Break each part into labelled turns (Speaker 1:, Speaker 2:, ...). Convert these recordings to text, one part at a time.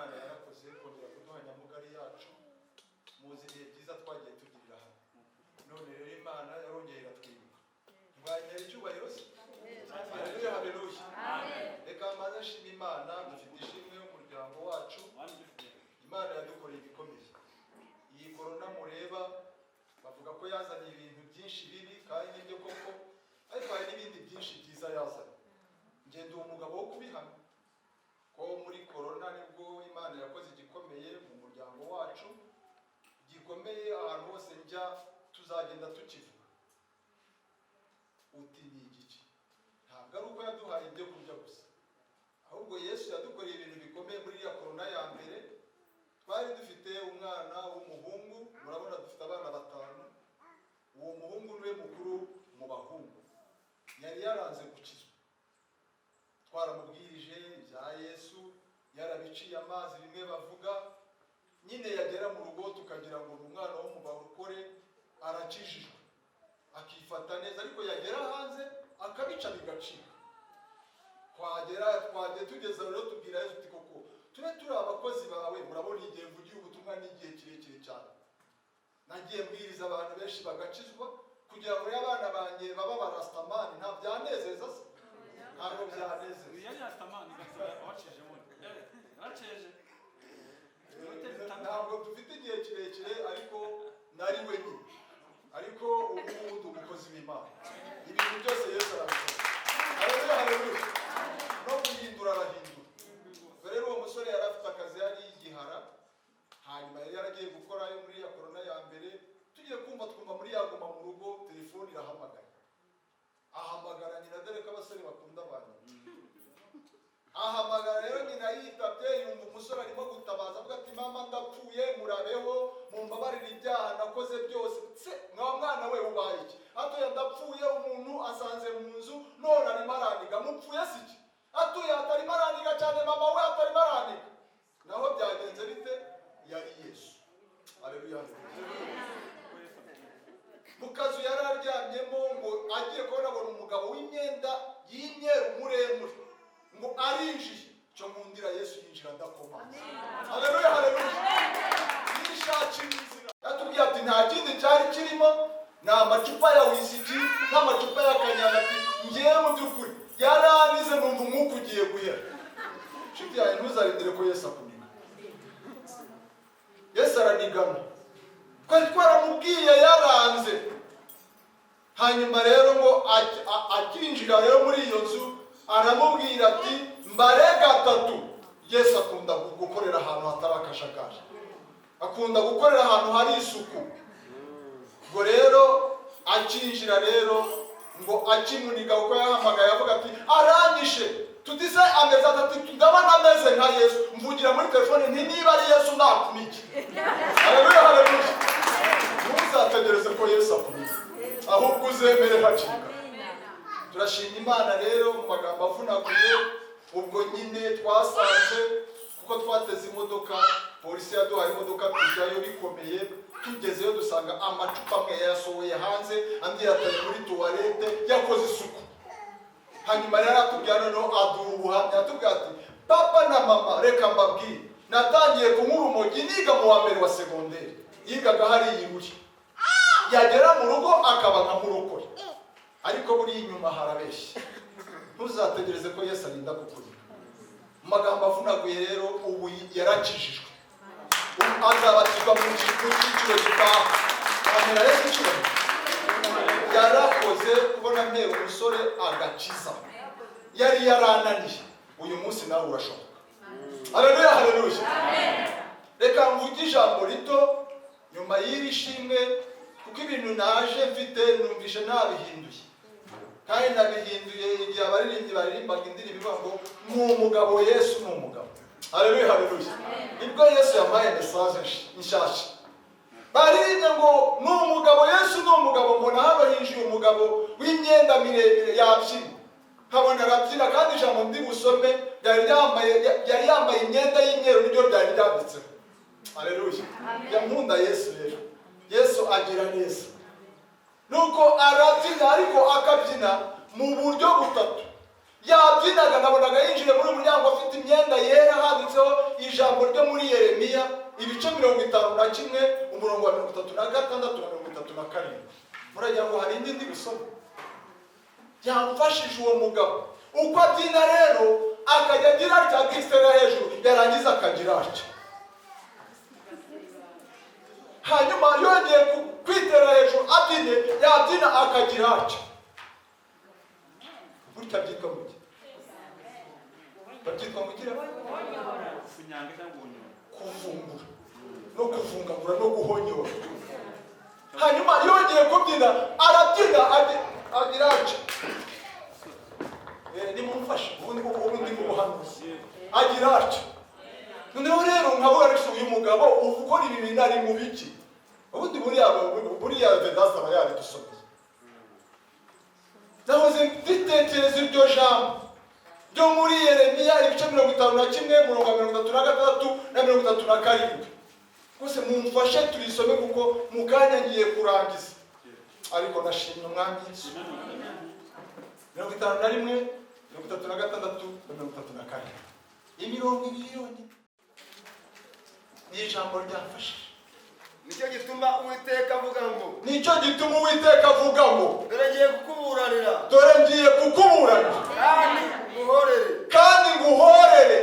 Speaker 1: Imana yarakoze kongera kuduha nyamugari yacu muzi ibihe byiza twagiye tugirira hano. None rero Imana yarongeye iratwibuka. Mwanyera icyubahiro se? Haleluya, haleluya. Reka maze nshima Imana, dufite ishimwe y'umuryango wacu. Imana yadukoreye ibikomeye. Iyi korona mureba bavuga ko yazanye ibintu byinshi bibi kandi nibyo koko, ariko hari n'ibindi byinshi byiza yazanye. Ngende umugabo wo kubihamya ko muri korona nibwo Imana yakoze igikomeye mu muryango wacu, gikomeye ahantu hose njya tuzagenda tukivuga. Uti ni igiki? Ntabwo ari uko yaduhaye ibyo kurya gusa, ahubwo Yesu yadukoreye ibintu bikomeye muri ya korona ya mbere. Twari dufite umwana w'umuhungu, murabona dufite abana 5. Uwo muhungu niwe mukuru mu bahungu, yari yaranze gukizwa. Twaramubwirije ibya Yesu, yarabiciye amazi bimwe bavuga, nyine yagera mu rugo tukagira ngo ni umwana wo mu barokore arakijijwe akifata neza, ariko yagera hanze akabica bigacika. Twagera tugeze rero tubwira Yesu tuti koko tube turi abakozi bawe, murabona igihe mvugiye ubutumwa n'igihe kirekire cyane. Nagiye mbwiriza abantu benshi bagakizwa kugira ngo abana banjye baba barastamani. Nta byanezeza se? Ntabwo byanezeza. Ntabwo dufite igihe kirekire, ariko nari wenyine, ariko ubu ndi umukozi w'Imana. Ibintu byose Yesu arabikora. Haleluya, haleluya. No guhindura arahindura. Rero uwo musore yari afite akazi yari igihara, hanyuma yari yaragiye gukora yo muri ya korona ya mbere. Tugiye twumva muri yaguma mu rugo, telefone irahamagara. Ahamagara nyina, dore ko abasore bakunda abantu. Ahamagara rero nyina yitabye, yumva umusore arimo gutabaza avuga ati mama ndapfuye, murabeho mumbabarira ibyaha nakoze byose. Mwa mwana we ubaye iki? Atoya ndapfuye, umuntu asanze mu nzu none arimo araniga. Mupfuye siki? Atuye atarimo araniga cyane, mama we atarimo araniga. Naho byagenze bite? Yari Yesu. Haleluya. Mu kazu yari aryamyemo, ngo agiye kubona abona umugabo w'imyenda y'imyeru muremure, ngo arinjiye. Cyo nkundira Yesu yinjira ndakomanga. Haleluya, haleluya. Nishakira inzira. Yatubwiye ati nta kindi cyari kirimo, ni amacupa ya wisiki n'amacupa ya kanyanga. Ati ngiye mu by'ukuri yaranize, numva umwuka ugiye guhera. Nshuti yawe ntuzarindire ko Yesu akuniga. Yesu aranigana. Twari twaramubwiye yaranze. Hanyuma rero ngo akinjira rero muri iyo nzu, aramubwira ati mbare 3. Yesu akunda gukorera ahantu hatari akajagari, akunda gukorera ahantu hari isuku. Ngo rero akinjira rero, ngo akimuniga uko yahamagaye avuga ati aranyishe. Tudise ameze ati ndabona ameze nka Yesu. Mvugira muri telefone nti niba ari Yesu nakumiki. Haleluya, haleluya. Ntuzategereze ko Yesu akumiki, ahubwo uzemere hakika. Turashima Imana rero mu magambo avunaguye. Ubwo nyine twasanze, kuko twateze imodoka, polisi yaduhaye imodoka tujyayo bikomeye. Tugezeyo dusanga amacupa amwe yasohoye hanze, andi yataye muri tuwarete, yakoze isuku. Hanyuma rero atubwira noneho aduha ubuhamya, atubwira ati papa na mama reka mbabwire, natangiye kunywa urumogi niga mu wa mbere wa segonderi. Yigaga hari Iruri. Yagera mu rugo akaba nka murokore, ariko buri inyuma harabeshya. Ntuzategereze ko Yesu arinda kukurira. Mu magambo avunaguye rero, ubu yarakijijwe. Azabatizwa mu cyiciro gitaha. Amera Yesu cyubahiro. Yarakoze kubona mpera umusore agakiza. Yari yarananiye. Uyu munsi nawe urashoboka. Haleluya, haleluya. Reka mvuge ijambo rito nyuma y'iri shimwe, kuko ibintu naje mfite numvishe nabihinduye. Kandi nabihinduye igihe abaririmbyi baririmbaga indirimbo ivuga ngo n'umugabo Yesu n'umugabo. Haleluya, haleluya. Nibwo Yesu yampaye message nshyashya. Baririmbye ngo n'umugabo Yesu n'umugabo. Mbona hano hinjiye umugabo w'imyenda miremire yabyina. Nkabona arabyina kandi ijambo ndi busome yari yambaye imyenda y'imyeru, nibyo byari byanditseho. Haleluya. Yankunda Yesu rero. Yesu agira neza. Nuko arabyina, ariko akabyina mu buryo butatu. Yabyinaga nabonaga yinjiye muri umuryango afite imyenda yera handitseho ijambo ryo Yeremiya ibice 51 umurongo wa 36 na 37. Muragira ngo hari indi gusoma. Yamfashije uwo mugabo uko abyina rero akajya agira ati Kristo hejuru yarangiza akagira ati hanyuma yongeye kwitera hejuru abyine yabyina akagira ati burya byitwa muke babyitwa mugira kuvumbura no kuvungagura no guhonyora. Hanyuma yongeye kubyina arabyina agira ati nimumfashe ubundi mubuhanuzi agira ati noneho rero nkabura ariko uyu mugabo ukora ibi bintu ari mu biki ubundi buriya vedasa aba yari dusomye. Nahoze nditekereza iryo jambo ryo muri Yeremiya ibice 51 umurongo wa 33 na 37. Kose mumfashe turisome kuko mukanya ngiye kurangiza ariko nashimye umwami Yesu. 51 33 na 34. Imirongo ibiri yonyine ni ijambo ryamfashije.
Speaker 2: Nicyo gituma Uwiteka avuga ngo dore ngiye kukuburanira kandi nguhorere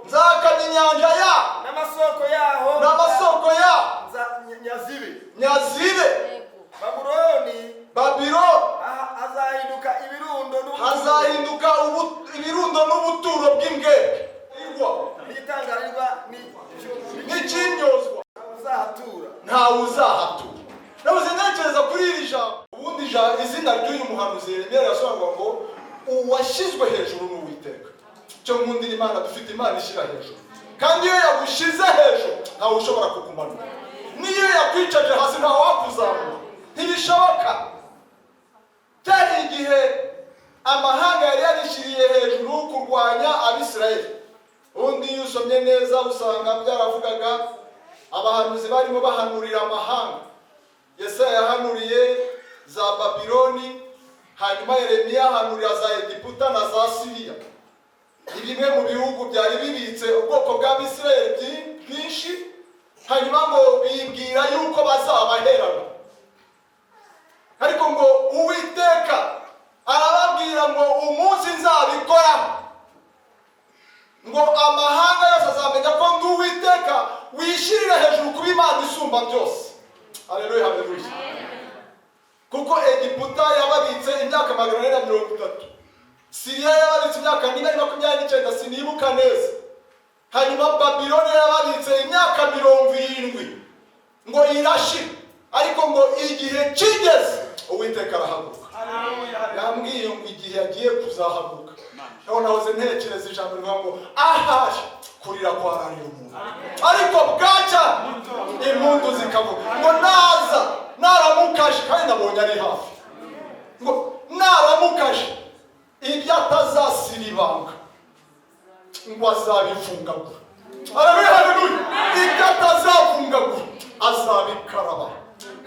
Speaker 2: nzakamya inyanja yaho n'amasoko yaho nyazibe. Babuloni hazahinduka ibirundo n'ubuturo bw'imbwebwe n'ikinyozwa ntawe uzahatura. Nabuze ntekereza kuri iri jambo. Ubundi izina ry'uyu muhanuzi Yeremiya yasobanura ngo uwashyizwe hejuru n'Uwiteka. Cyo nkundira Imana, dufite Imana ishyira hejuru, kandi iyo yagushize hejuru ntawe ushobora kukumanura. Niyo yakwicaje hasi ntawe wakuzamura, ntibishoboka. Cyari igihe amahanga yari yarishyiriye hejuru kurwanya Abisirayeli. Ubundi iyo usomye neza usanga byaravugaga abahanuzi barimo bahanurira amahanga. Yesaya yahanuriye za Babiloni, hanyuma Yeremiya yahanurira za Egiputa na za Siriya. Bimwe mu bihugu byari bibitse ubwoko bw'Abisirayeli bwinshi, hanyuma ngo bibwira yuko bazabaherana. Ariko ngo Uwiteka arababwira ngo umunsi nzabikora, ngo amahanga yose azamenya ko ndi Uwiteka wishyirira hejuru kuba Imana isumba byose. Haleluya, haleluya. Kuko Egiputa yababitse imyaka 430, Siriya yababitse imyaka 429 sinibuka neza, hanyuma Babiloni yababitse imyaka 70 ngo irashira. Ariko ngo igihe kigeze Uwiteka arahaguruka. Yambwiye ngo igihe yagiye kuzahaguruka. Naho nahoze ntekereza ijambo rivuga ngo ahaje kurira kwararira umuntu, ariko bwaca impundu zikavuga. Ngo naramukaje kandi nabonye ari hafi, ngo naramukaje ibyo atazasira ibanga ngo azabifungagura. Haleluya, haleluya. Ibyo atazafungagura azabikaraba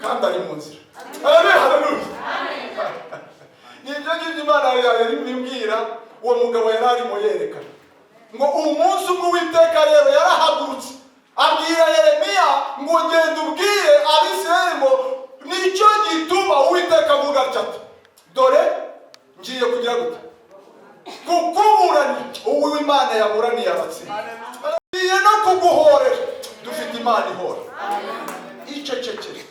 Speaker 2: kandi ari mu nzira. Haleluya, haleluya. Nibyo ngibyo Imana yari imbwira uwo mugabo yari arimo yerekana ngo umunsi umwe Uwiteka rero yarahagurutse abwira Yeremiya ngo genda ubwire Abisirayeli ngo nicyo gituma Uwiteka avuga ati dore ngiye kugira gute kukuburanira. Uwo Imana yaburaniye abatsinda, ngiye no kuguhorera. Dufite Imana ihora. Icecekere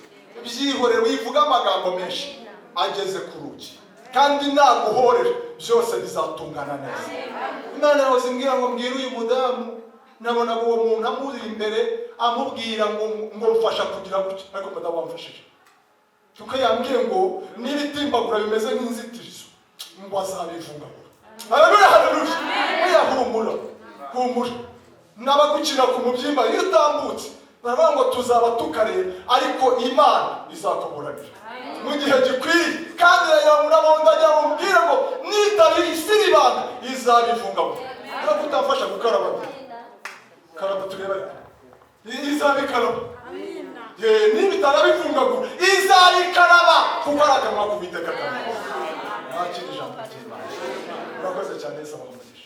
Speaker 2: byihorere, wivuga amagambo menshi ageze ku rugi, kandi naguhorera byose bizatungana neza. Imana yahoze imbwira ngo mbwire uyu mudamu, nabona uwo muntu amuri imbere amubwira ngo mfasha kugira gutya, ariko madamu wamfashije. Kuko yambwiye ngo n'ibitimbagura bimeze nk'inzitirizo ngo azabivungagura. Haleluya, haleluya. Oya, humura. N'abagukina ku mubyimba iyo utambutse baravuga ngo tuzaba tukareba, ariko Imana izakuburanira mu gihe gikwiye. Kandi murabondanya mubwire ngo nitabisira ibanga izabivungagura. Niba kutamfasha gukaraba, karaba tureba izabikaraba. Niba itarabivungagura izabikaraba, kuko ari akanwa k'Uwiteka. Nta kindi jambo cy'Imana. Urakoze cyane, Yesu abahe umugisha.